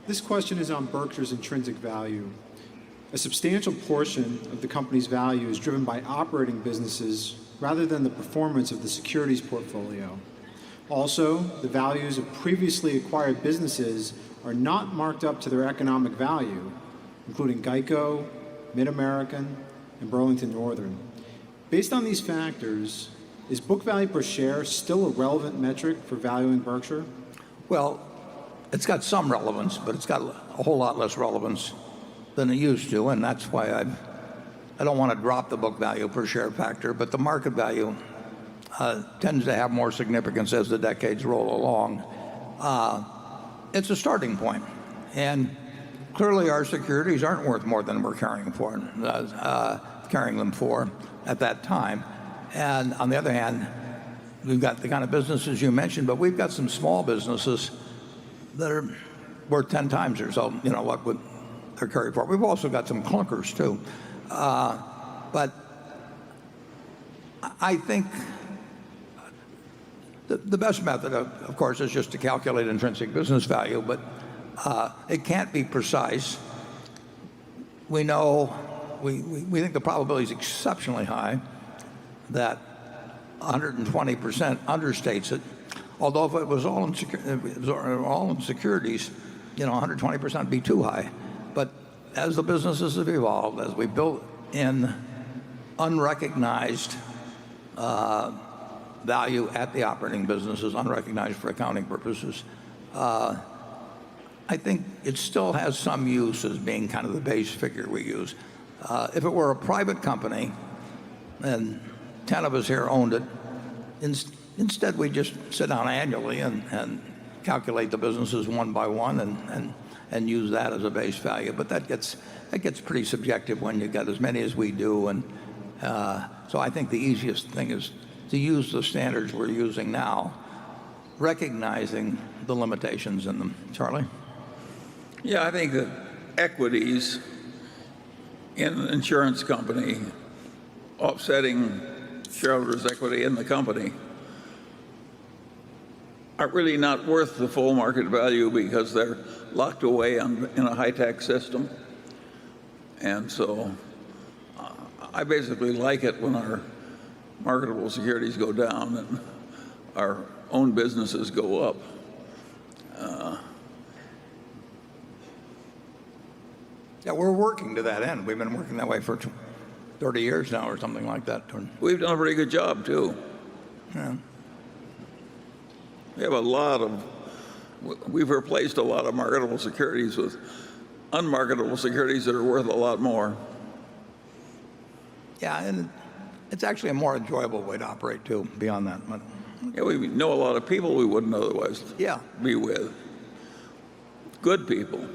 This question is on Berkshire's intrinsic value. A substantial portion of the company's value is driven by operating businesses rather than the performance of the securities portfolio. Also, the values of previously acquired businesses are not marked up to their economic value, including Geico, Mid-American, and Burlington Northern. Based on these factors, is book value per share still a relevant metric for valuing Berkshire? Well, it's got some relevance, but it's got a whole lot less relevance than it used to, and that's why I don't want to drop the book value per share factor, but the market value tends to have more significance as the decades roll along. It's a starting point, and clearly our securities aren't worth more than we're carrying them for at that time. And on the other hand, we've got the kind of businesses you mentioned, but we've got some small businesses that are worth 10 times or so, what would they're carried for. We've also got some clunkers too. But I think the best method, of course, is just to calculate intrinsic business value, but it can't be precise. We know, we think the probability is exceptionally high that 120% understates it. Although if it was all in securities, 120% would be too high. But as the businesses have evolved, as we built in unrecognized value at the operating businesses, unrecognized for accounting purposes, I think it still has some use as being kind of the base figure we use. If it were a private company and 10 of us here owned it, instead we just sit down annually and calculate the businesses one by one and use that as a base value. But that gets pretty subjective when you get as many as we do. And so I think the easiest thing is to use the standards we're using now, recognizing the limitations in them. Charlie? Yeah, I think that equities in an insurance company offsetting shareholders' equity in the company are really not worth the full market value because they're locked away in a high-tech system. And so I basically like it when our marketable securities go down and our own businesses go up. Yeah, we're working to that end. We've been working that way for 30 years now or something like that. We've done a pretty good job, too. Yeah. We've replaced a lot of marketable securities with unmarketable securities that are worth a lot more. Yeah, and it's actually a more enjoyable way to operate, too, beyond that. Yeah, we know a lot of people we wouldn't otherwise Yeah. be with. Good people.